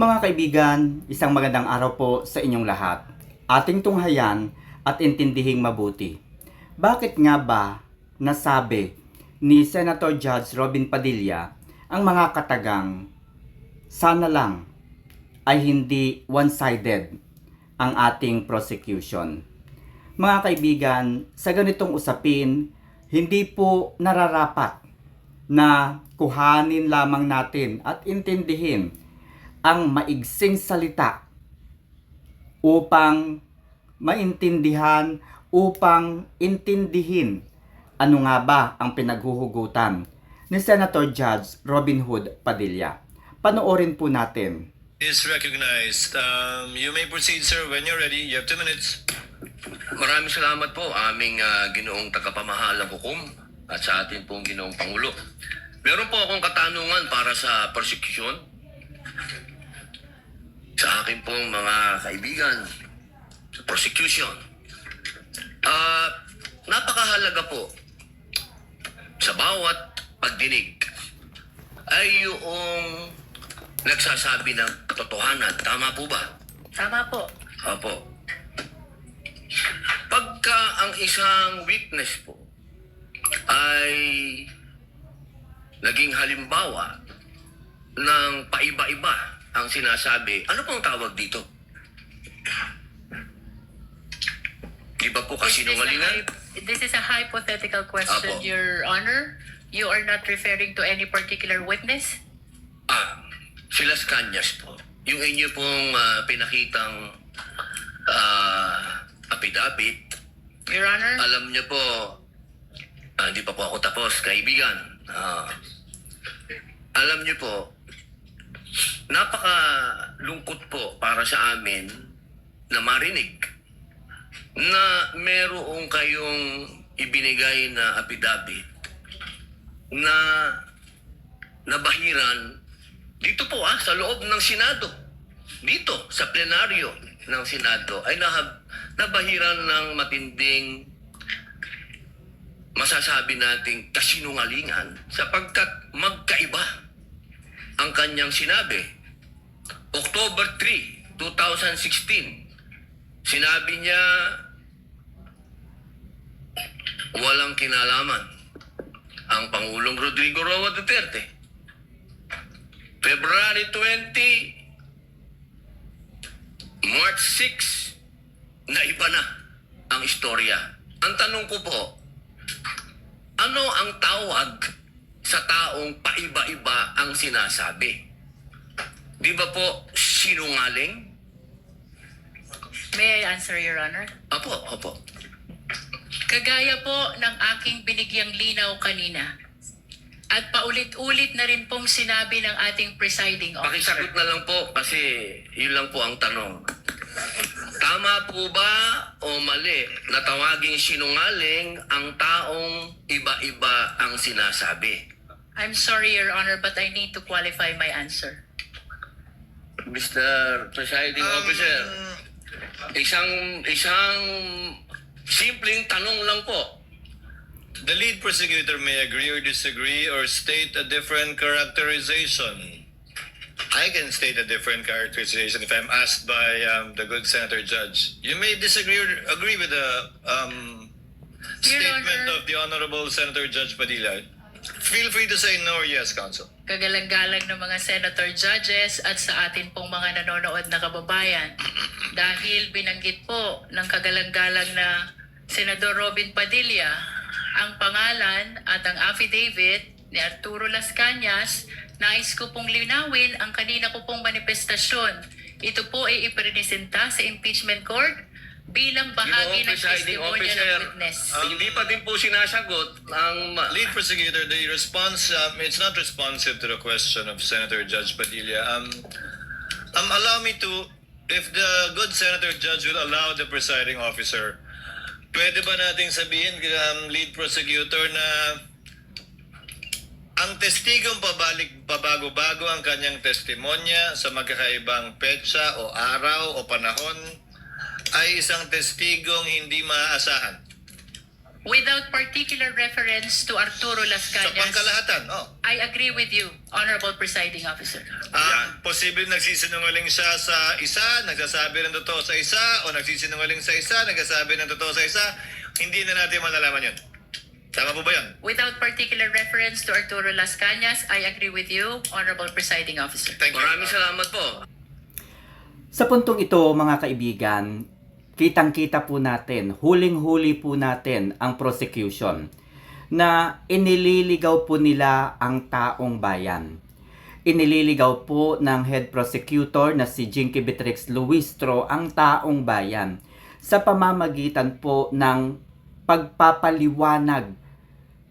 Mga kaibigan, isang magandang araw po sa inyong lahat. Ating tunghayan at intindihing mabuti. Bakit nga ba nasabi ni Senator Judge Robin Padilla ang mga katagang sana lang ay hindi one-sided ang ating prosecution? Mga kaibigan, sa ganitong usapin, hindi po nararapat na kuhanin lamang natin at intindihin ang maigsing salita upang maintindihan, upang intindihin ano nga ba ang pinaghuhugutan ni Senator Judge Robin Hood Padilla. Panoorin po natin. Is recognized. You may proceed, sir, when you're ready. You have 2 minutes. Maraming salamat po aming ginoong tagapamahalang hukom at sa atin pong ginoong Pangulo. Meron po akong katanungan para sa prosecution. Sa akin pong mga kaibigan sa prosecution. Napakahalaga po sa bawat pagdinig ay yung nagsasabi ng katotohanan. Tama po ba? Tama po. Opo. Pagka ang isang witness po ay naging halimbawa ng paiba-iba ang sinasabi, ano pong tawag dito? Di ba po kasinungalingan? This is a hypothetical question, Apo. Your Honor. You are not referring to any particular witness? Si Las Cañas po. Yung inyo pong pinakitang affidavit, Your Honor? alam niyo po, hindi pa po ako tapos, kaibigan. Alam niyo po, napakalungkot po para sa amin na marinig na merong kayong ibinigay na affidavit na nabahiran dito po sa loob ng Senado. Dito sa plenaryo ng Senado ay nabahiran ng matinding masasabi nating kasinungalingan sapagkat magkaiba ang kanyang sinabi. October 3, 2016, sinabi niya walang kinalaman ang Pangulong Rodrigo Roa Duterte. February 20, March 6, naiba na ang istorya. Ang tanong ko po, ano ang tawag sa taong paiba-iba ang sinasabi? Di ba po sinungaling? May I answer, Your Honor? Opo. Kagaya po ng aking binigyang linaw kanina at paulit-ulit na rin pong sinabi ng ating presiding officer. Pakisagot na lang po kasi yun lang po ang tanong. Tama po ba o mali na tawaging sinungaling ang taong iba-iba ang sinasabi? I'm sorry, Your Honor, but I need to qualify my answer. Mr. Presiding Officer, isang simpleng tanong lang po. The lead prosecutor may agree or disagree or state a different characterization. I can state a different characterization if I'm asked by the good Senator Judge. You may disagree or agree with the statement Honor. of the Honorable Senator Judge Padilla. Feel free to say no or yes, Counsel. Kagalang-galang ng mga senator judges at sa atin pong mga nanonood na kababayan. Dahil binanggit po ng kagalang-galang na Senador Robin Padilla ang pangalan at ang affidavit ni Arturo Las Cañas, nais ko pong linawin ang kanina ko pong manifestasyon. Ito po ay ipresenta sa impeachment court bilang bahagi ng testimonya ng witness. Hindi pa din po sinasagot ang Lead prosecutor, the response, it's not responsive to the question of Senator Judge Padilla. Allow me to, if the good Senator Judge will allow the presiding officer, pwede ba nating sabihin, lead prosecutor, na ang testigong pabago-bago ang kanyang testimonya sa magkakaibang petsa o araw o panahon ay isang testigong hindi maaasahan? Without particular reference to Arturo Las Sa Cañas, pangkalahatan, I agree with you, Honorable Presiding Officer. Posible nagsisinungaling siya sa isa, nagsasabi ng totoo sa isa, o nagsisinungaling sa isa, nagsasabi ng totoo sa isa, hindi na natin malalaman yun. Tama po ba yun? Without particular reference to Arturo Las Cañas, I agree with you, Honorable Presiding Officer. Thank you. Maraming salamat po. Sa puntong ito, mga kaibigan, kitang-kita po natin, huling-huli po natin ang prosecution na inililigaw po nila ang taong bayan. Inililigaw po ng head prosecutor na si Jinky Beatrix Luistro ang taong bayan sa pamamagitan po ng pagpapaliwanag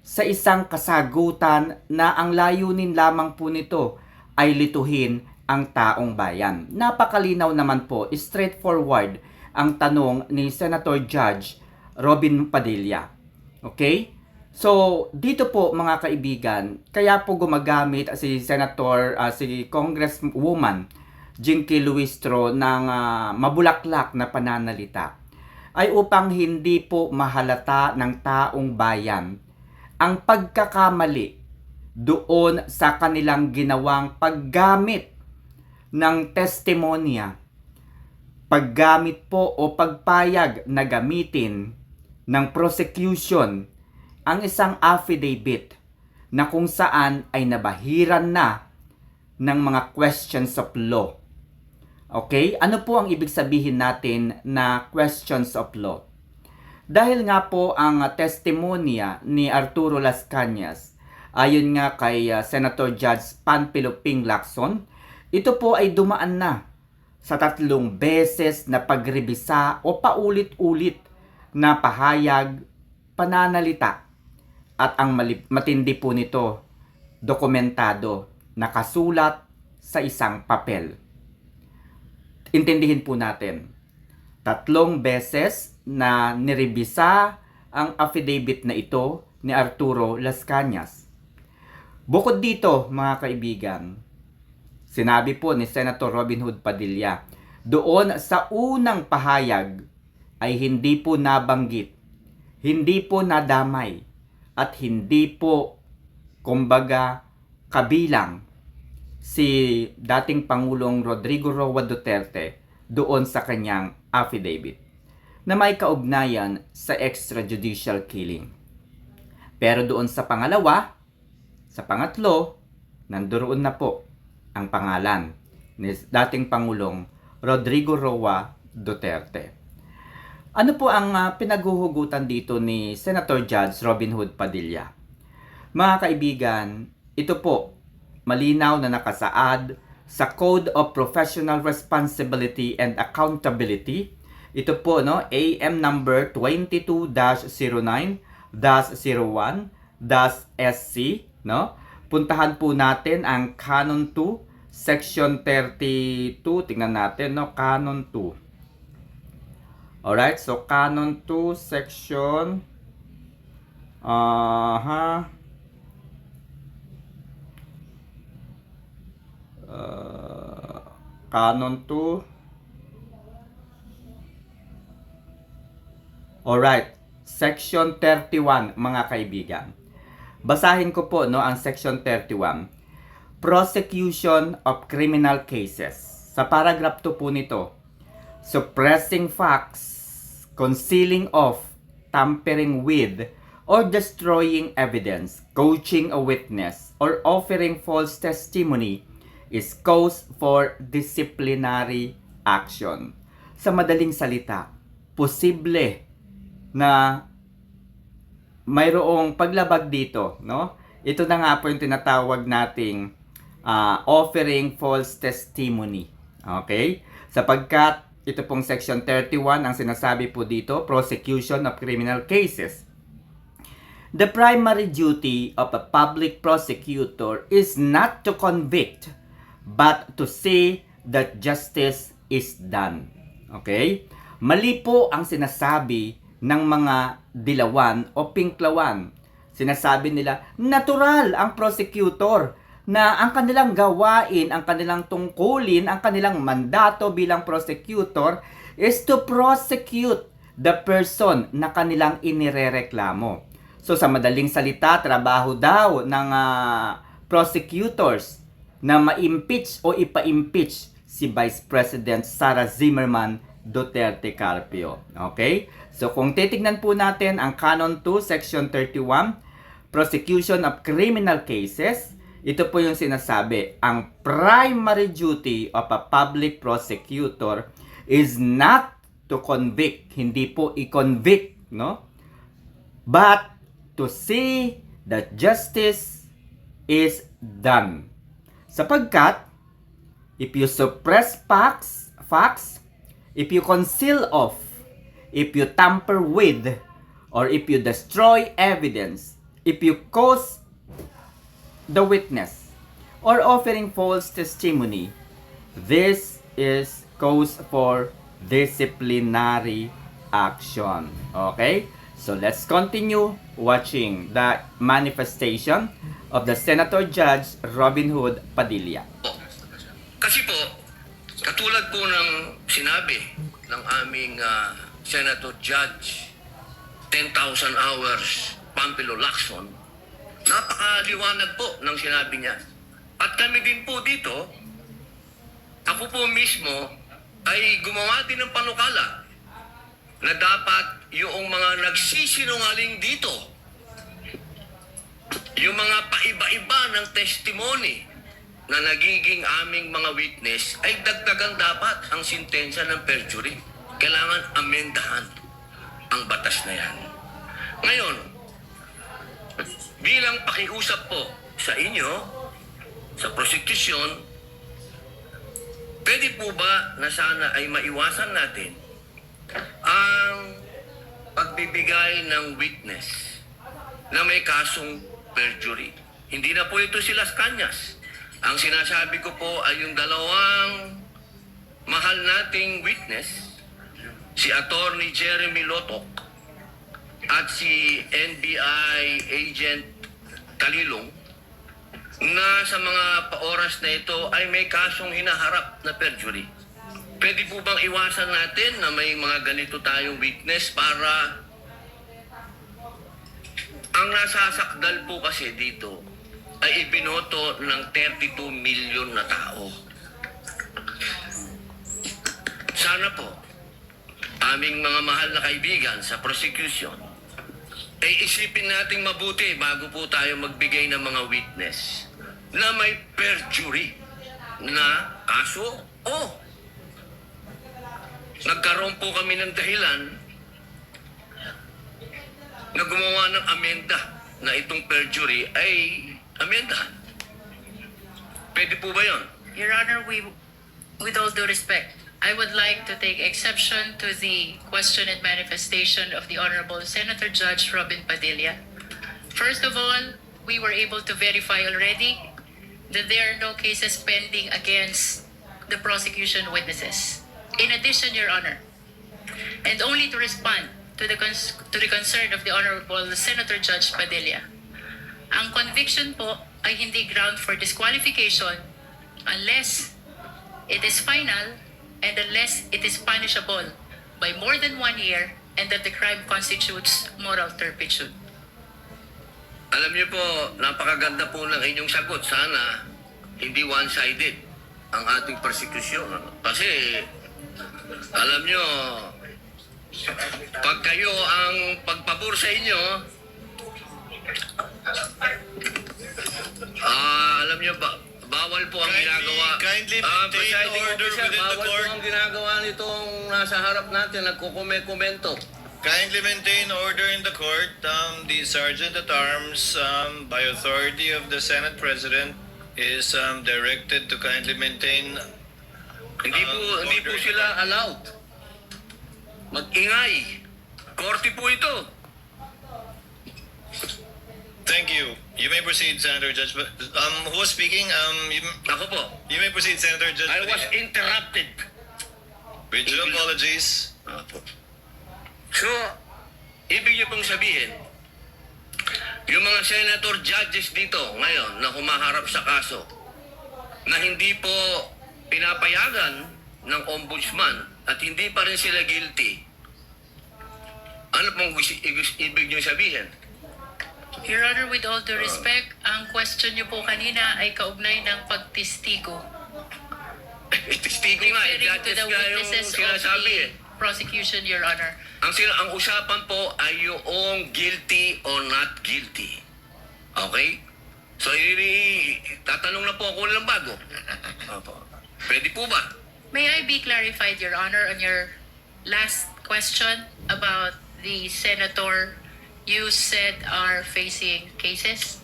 sa isang kasagutan na ang layunin lamang po nito ay lituhin ang taong bayan. Napakalinaw naman po, straightforward ang tanong ni Senator Judge Robin Padilla. Okay? So, dito po mga kaibigan, kaya po gumagamit si si Congresswoman Jinky Luistro ng mabulaklak na pananalita ay upang hindi po mahalata ng taong bayan ang pagkakamali doon sa kanilang ginawang paggamit ng testimonya, paggamit po o pagpayag na gamitin ng prosecution ang isang affidavit na kung saan ay nabahiran na ng mga questions of law. Okay? Ano po ang ibig sabihin natin na questions of law? Dahil nga po ang testimonya ni Arturo Las Cañas, ayon nga kay Senator Judge Panfilo Ping Lacson, ito po ay dumaan na sa 3 beses na pagrebisa o paulit-ulit na pahayag, pananalita. At ang matindi po nito, dokumentado, nakasulat sa isang papel. Intindihin po natin, 3 beses na nirebisa ang affidavit na ito ni Arturo Las Cañas. Bukod dito, mga kaibigan, sinabi po ni Senator Robin Hood Padilla, doon sa unang pahayag ay hindi po nabanggit, hindi po nadamay, at hindi po, kumbaga, kabilang si dating Pangulong Rodrigo Roa Duterte doon sa kanyang affidavit na may kaugnayan sa extrajudicial killing. Pero doon sa pangalawa, sa pangatlo, nandoon na po ang pangalan ni dating Pangulong Rodrigo Roa Duterte. Ano po ang pinaghuhugutan dito ni Senator Judge Robin Hood Padilla? Mga kaibigan, ito po malinaw na nakasaad sa Code of Professional Responsibility and Accountability. Ito po AM number 22-09-01-SC, Puntahan po natin ang Canon 2, Section 32. Tingnan natin, Canon 2. Alright, so Canon 2, Section Canon 2. Alright, Section 31, mga kaibigan. Basahin ko po ang Section 31. Prosecution of criminal cases. Sa paragraph 2 po nito, suppressing facts, concealing of, tampering with, or destroying evidence, coaching a witness, or offering false testimony is cause for disciplinary action. Sa madaling salita, posible na mayroong paglabag dito, Ito na nga po yung tinatawag nating offering false testimony. Okay? Sapagkat ito pong Section 31 ang sinasabi po dito, prosecution of criminal cases. The primary duty of a public prosecutor is not to convict, but to see that justice is done. Okay? Mali po ang sinasabi ng mga dilawan o pinklawan. Sinasabi nila, natural ang prosecutor na ang kanilang gawain, ang kanilang tungkulin, ang kanilang mandato bilang prosecutor is to prosecute the person na kanilang inirereklamo. So sa madaling salita, trabaho daw ng prosecutors na ma-impeach o ipa-impeach si Vice President Sara Zimmerman Duterte Carpio. Okay? So kung titignan po natin ang Canon 2, Section 31, Prosecution of Criminal Cases, ito po yung sinasabi, ang primary duty of a public prosecutor is not to convict, hindi po i-convict, no? But to see that justice is done. Sapagkat, if you suppress facts, if you conceal of, if you tamper with, or if you destroy evidence, if you cause the witness, or offering false testimony, this is cause for disciplinary action. Okay? So let's continue watching the manifestation of the Senator Judge Robin Hood Padilla. Kasi po, katulad po ng sinabi ng aming Senator Judge, 10,000 hours, Pampilo Lacson, napakaliwanag po ng sinabi niya. At kami din po dito, ako po mismo ay gumawa din ng panukala na dapat yung mga nagsisinungaling dito, yung mga paiba-iba ng testimony na nagiging aming mga witness, ay dagdagan dapat ang sintensya ng perjury. Kailangan amendahan ang batas na yan. Ngayon, bilang pakiusap po sa inyo, sa prosecution, pwede po ba na sana ay maiwasan natin ang pagbibigay ng witness na may kasong perjury? Hindi na po ito si Las Cañas. Ang sinasabi ko po ay yung dalawang mahal nating witness, si Attorney Jeremy Lotok at si NBI Agent Talilong, na sa mga oras na ito ay may kasong hinaharap na perjury. Pwede po bang iwasan natin na may mga ganito tayong witness para ang nasasakdal po kasi dito ay ibinoto ng 32 milyon na tao. Sana po, aming mga mahal na kaibigan sa prosecution, ay isipin nating mabuti bago po tayo magbigay ng mga witness na may perjury na kaso o nagkaroon po kami ng dahilan na gumawa ng amenda na itong perjury ay amendahan. Pwede po ba yun? Your Honor, with all due respect, I would like to take exception to the question and manifestation of the Honorable Senator Judge Robin Padilla. First of all, we were able to verify already that there are no cases pending against the prosecution witnesses. In addition, Your Honor, and only to respond to the concern of the Honorable Senator Judge Padilla, ang conviction po ay hindi ground for disqualification unless it is final and unless it is punishable by more than 1 year and that the crime constitutes moral turpitude. Alam niyo po, napakaganda po ng inyong sagot. Sana hindi one-sided ang ating persecution. Kasi, alam niyo, pag kayo ang pagpabor sa inyo, alam niyo ba, bawal po ang ginagawa. Kindly maintain Presiding order Officer, within the bawal po court. ang ginagawa nitong nasa harap natin, nagkukomento. Kindly maintain order in the court. The Sergeant at Arms, by authority of the Senate President, is directed to kindly maintain. Hindi po order. sila allowed mag-ingay. Korte po ito. Thank you. You may proceed, Senator Judge. Who was speaking? Ako po, You may proceed, Senator Judge. I was interrupted. With due apologies. Apo. So, ibig niyo pong sabihin, yung mga senator judges dito ngayon na humaharap sa kaso na hindi po pinapayagan ng ombudsman at hindi pa rin sila guilty, Ano pong ibig niyo sabihin? Your Honor, with all due respect, ang question niyo po kanina ay kaugnay ng pagtistigo. Testigo nga, Referring to judges the nga yung witnesses of sinasabi the prosecution, Your Honor. Ang usapan po ay yung guilty or not guilty. Okay? So, tatanong na po ako ng bago. Opo. Pwede po ba? May I be clarified, Your Honor, on your last question about the senator you said are facing cases?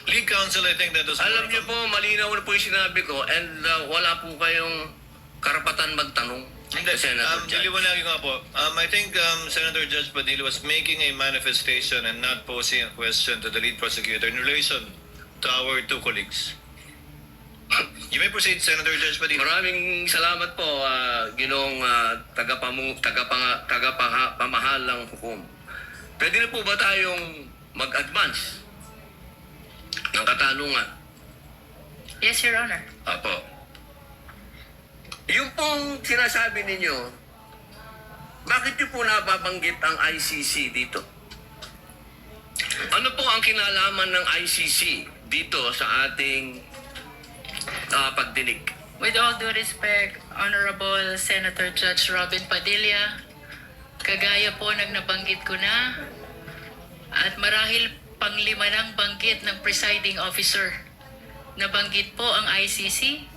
Lead counsel, I think that was Alam more niyo of po, malinaw na po yung sinabi ko and wala po kayong karapatan magtanong. Hindi, Senator Judge. niliwanagin ko nga po. I think Senator Judge Padilla was making a manifestation and not posing a question to the lead prosecutor in relation to our two colleagues. You may proceed, Senator Judge Padilla. Maraming salamat po, Ginoong tagapamahalang hukom. Pwede na po ba tayong mag-advance ng katanungan? Yes, Your Honor. Apo. Yung pong sinasabi ninyo, bakit niyo po nababanggit ang ICC dito? Ano po ang kinalaman ng ICC dito sa ating pagdinig? With all due respect, Honorable Senator Judge Robin Padilla, kagaya po ng nabanggit ko na, at marahil panglima ng banggit ng presiding officer. Nabanggit po ang ICC,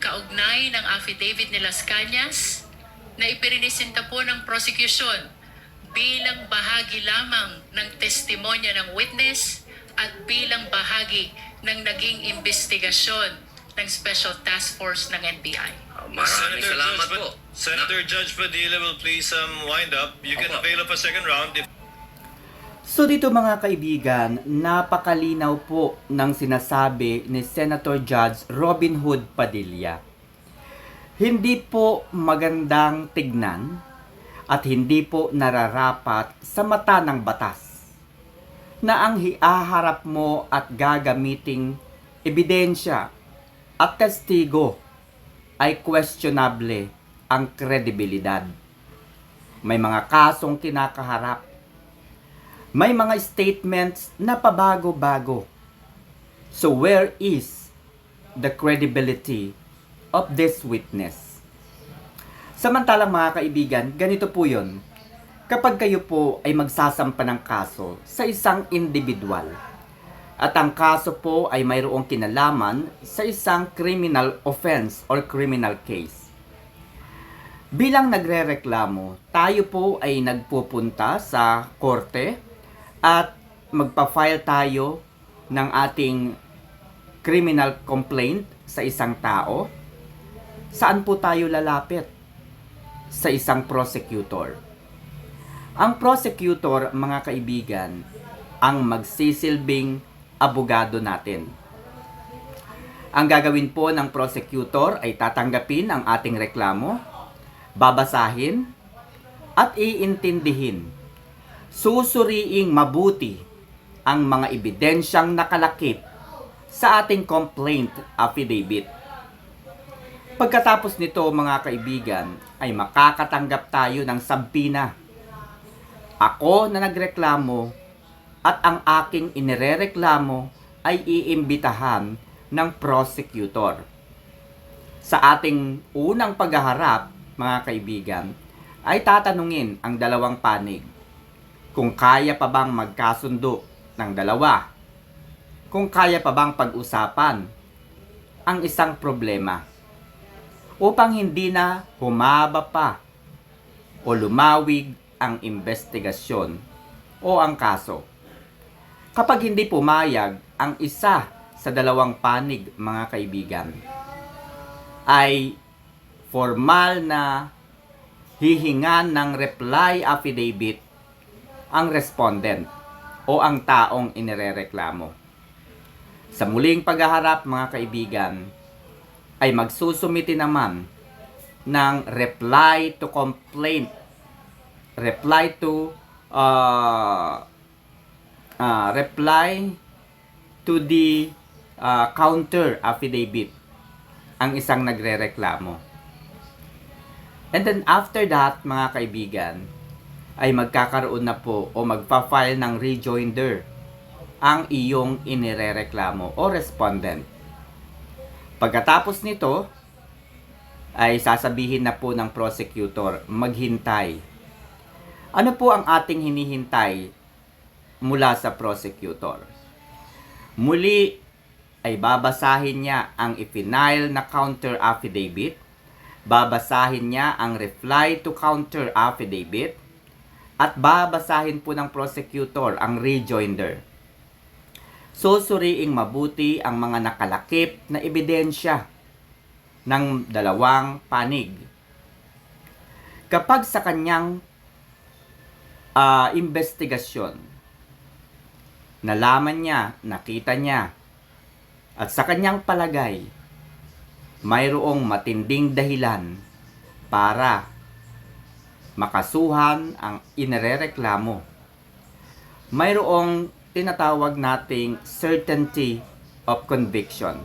kaugnay ng affidavit ni Las Cañas, na ipinisinta po ng prosecution bilang bahagi lamang ng testimonya ng witness at bilang bahagi ng naging investigasyon ng Special Task Force ng NBI. Maraming salamat po. Senator Judge Padilla will please wind up. You can Opo. avail of a second round if So dito mga kaibigan, napakalinaw po ng sinasabi ni Senator Judge Robin Hood Padilla. Hindi po magandang tignan at hindi po nararapat sa mata ng batas na ang hiaharap mo at gagamiting ebidensya at testigo ay questionable ang kredibilidad. May mga kasong kinakaharap. May mga statements na pabago-bago. So where is the credibility of this witness? Samantalang mga kaibigan, ganito po yun. Kapag kayo po ay magsasampa ng kaso sa isang individual at ang kaso po ay mayroong kinalaman sa isang criminal offense or criminal case. Bilang nagrereklamo, tayo po ay nagpupunta sa korte at magpa-file tayo ng ating criminal complaint sa isang tao. Saan po tayo lalapit? Sa isang prosecutor. Ang prosecutor, mga kaibigan, ang magsisilbing abogado natin. Ang gagawin po ng prosecutor ay tatanggapin ang ating reklamo, babasahin, at iintindihin. Susuriing mabuti ang mga ebidensyang nakalakip sa ating complaint affidavit. Pagkatapos nito mga kaibigan ay makakatanggap tayo ng sampina. Ako na nagreklamo at ang aking inirereklamo ay iimbitahan ng prosecutor. Sa ating unang paghaharap mga kaibigan ay tatanungin ang dalawang panig kung kaya pa bang magkasundo ng dalawa, kung kaya pa bang pag-usapan ang isang problema upang hindi na humaba pa o lumawig ang investigasyon o ang kaso. Kapag hindi pumayag ang isa sa dalawang panig mga kaibigan, ay formal na hihingan ng reply affidavit ang respondent o ang taong inirereklamo. Sa muling paghaharap mga kaibigan, ay magsusumiti naman ng reply to complaint, reply to the counter affidavit ang isang nagrereklamo. And then after that mga kaibigan, ay magkakaroon na po o magpa-file ng rejoinder ang iyong inirereklamo o respondent. Pagkatapos nito, ay sasabihin na po ng prosecutor, maghintay. Ano po ang ating hinihintay mula sa prosecutor? Muli ay babasahin niya ang i-file na counter affidavit, babasahin niya ang reply to counter affidavit, at babasahin po ng prosecutor ang rejoinder. Susuriing mabuti ang mga nakalakip na ebidensya ng dalawang panig. Kapag sa kanyang investigasyon, nalaman niya, nakita niya, at sa kanyang palagay, mayroong matinding dahilan para makasuhan ang inirereklamo. Mayroong tinatawag nating certainty of conviction.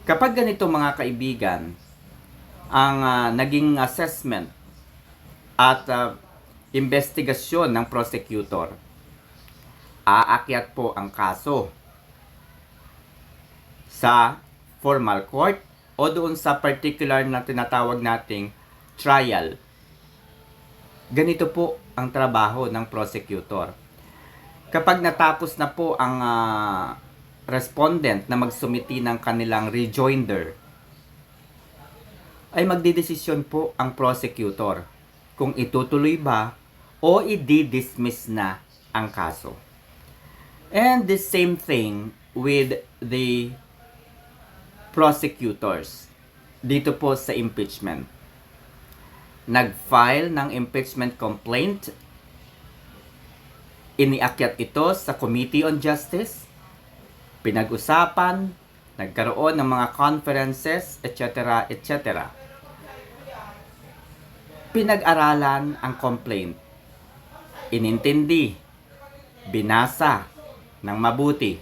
Kapag ganito mga kaibigan, ang naging assessment at investigasyon ng prosecutor, aakyat po ang kaso sa formal court o doon sa particular na tinatawag nating trial. Ganito po ang trabaho ng prosecutor. Kapag natapos na po ang respondent na magsumiti ng kanilang rejoinder, ay magdidesisyon po ang prosecutor kung itutuloy ba o i-dismiss na ang kaso. And the same thing with the prosecutors dito po sa impeachment. Nag-file ng impeachment complaint, iniakyat ito sa Committee on Justice, pinag-usapan, nagkaroon ng mga conferences, etc., etc. Pinag-aralan ang complaint, inintindi, binasa ng mabuti,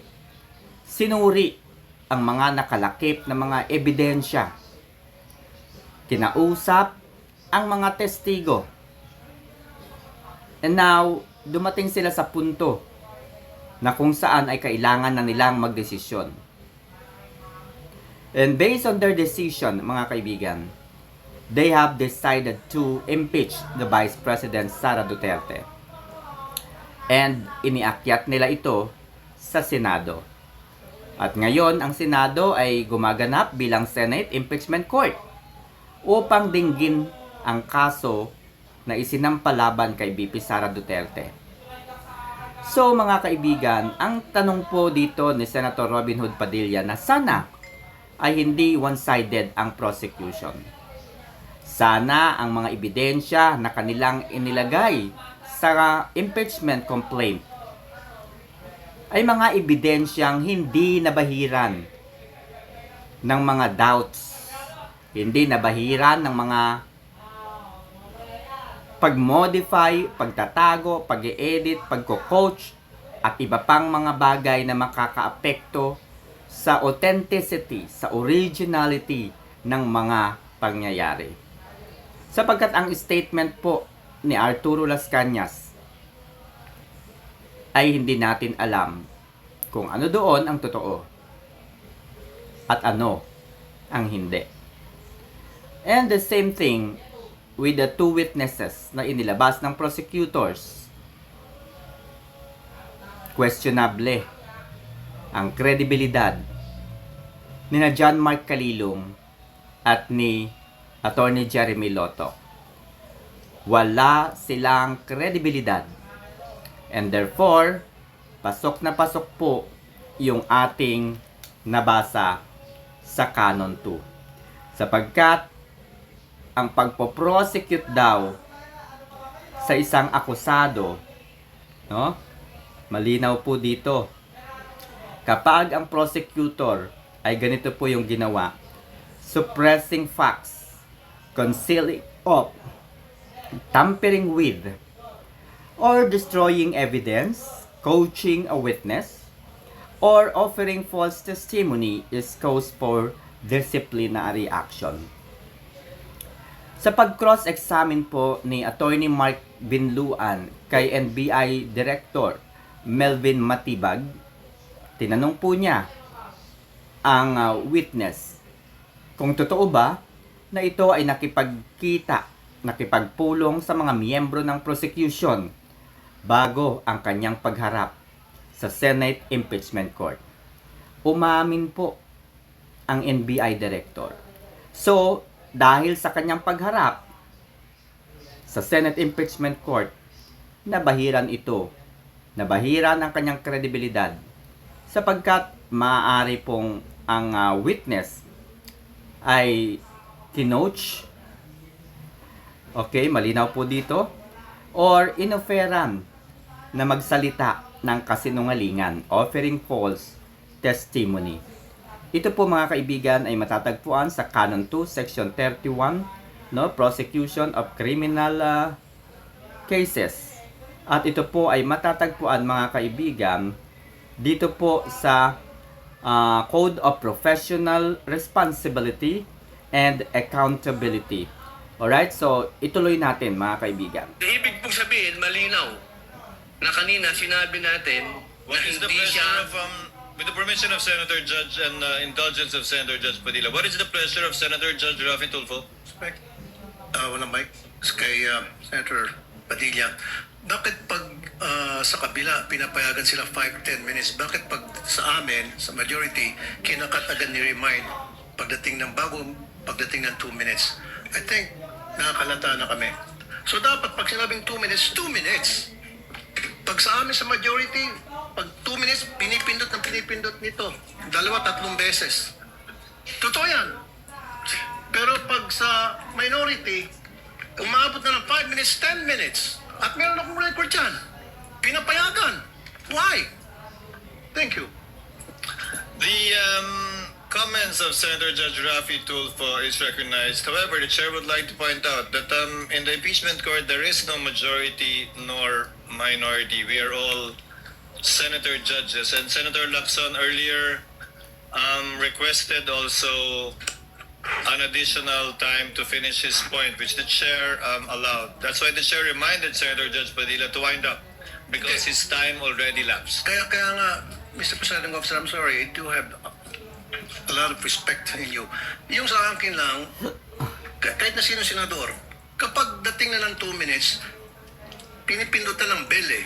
sinuri ang mga nakalakip na mga ebidensya, kinausap ang mga testigo. And now, dumating sila sa punto na kung saan ay kailangan na nilang magdesisyon. And based on their decision, mga kaibigan, they have decided to impeach the Vice President Sara Duterte. And iniakyat nila ito sa Senado. At ngayon, ang Senado ay gumaganap bilang Senate Impeachment Court upang dinggin ang kaso na isinampalaban kay BP Sara Duterte. So mga kaibigan, ang tanong po dito ni Senator Robin Hood Padilla na sana ay hindi one-sided ang prosecution. Sana ang mga ebidensya na kanilang inilagay sa impeachment complaint ay mga ebidensyang hindi nabahiran ng mga doubts, hindi nabahiran ng mga pag-modify, pagtatago, pag-e-edit, pagko-coach, at iba pang mga bagay na makakaapekto sa authenticity, sa originality ng mga pangyayari. Sapagkat ang statement po ni Arturo Las Cañas ay hindi natin alam kung ano doon ang totoo at ano ang hindi. And the same thing with the two witnesses na inilabas ng prosecutors. Questionable ang kredibilidad ni na John Mark Calilong at ni Attorney Jeremy Lotto. Wala silang kredibilidad. And therefore, pasok na pasok po yung ating nabasa sa Canon 2. Sapagkat ang pagpo-prosecute daw sa isang akusado, no? Malinaw po dito. Kapag ang prosecutor ay ganito po yung ginawa, suppressing facts, concealing of, tampering with, or destroying evidence, coaching a witness, or offering false testimony is cause for disciplinary action. Sa pag-cross-examine po ni Attorney Mark Binluan kay NBI Director Melvin Matibag, tinanong po niya ang witness kung totoo ba na ito ay nakipagpulong sa mga miyembro ng prosecution bago ang kanyang pagharap sa Senate Impeachment Court. Umamin po ang NBI Director. So, dahil sa kanyang pagharap sa Senate Impeachment Court, nabahiran ang kanyang kredibilidad sapagkat maaari pong ang witness ay kinoach, okay, malinaw po dito, or inoferan na magsalita ng kasinungalingan, offering false testimony. Ito po mga kaibigan ay matatagpuan sa Canon 2, Section 31, no, Prosecution of Criminal Cases. At ito po ay matatagpuan mga kaibigan dito po sa Code of Professional Responsibility and Accountability. Alright, so ituloy natin mga kaibigan. Ibig pong sabihin, malinaw na kanina sinabi natin What na is the hindi pleasure siya... of, with the permission of Senator Judge and indulgence of Senator Judge Padilla, what is the pleasure of Senator Judge Rafi Tulfo? Walang mic. Kay Senator Padilla, bakit pag sa kabila pinapayagan sila 5-10 minutes, bakit pag sa amin, sa majority, kinakat agad ni-remind pagdating ng 2 minutes? I think nakakalata na kami. So dapat pag sinabing 2 minutes, 2 minutes. Pag sa amin sa majority, pag 2 minutes, pinipindot nito. 2-3 beses. Totoo yan. Pero pag sa minority, umabot na ng 5 minutes, 10 minutes. At meron akong record dyan. Pinapayagan. Why? Thank you. The comments of Senator Judge Rafi Tulfo is recognized. However, the chair would like to point out that in the impeachment court, there is no majority nor minority. We are all senator judges. And Senator Lacson earlier requested also an additional time to finish his point, which the chair allowed. That's why the chair reminded Senator Judge Padilla to wind up because his time already lapsed. Kaya nga, Mr. Presiding Officer, I'm sorry, I do have a lot of respect in you. Yung sa akin lang, kahit na sino senador, kapag dating na ng 2 minutes, pinipindutan ng bell eh.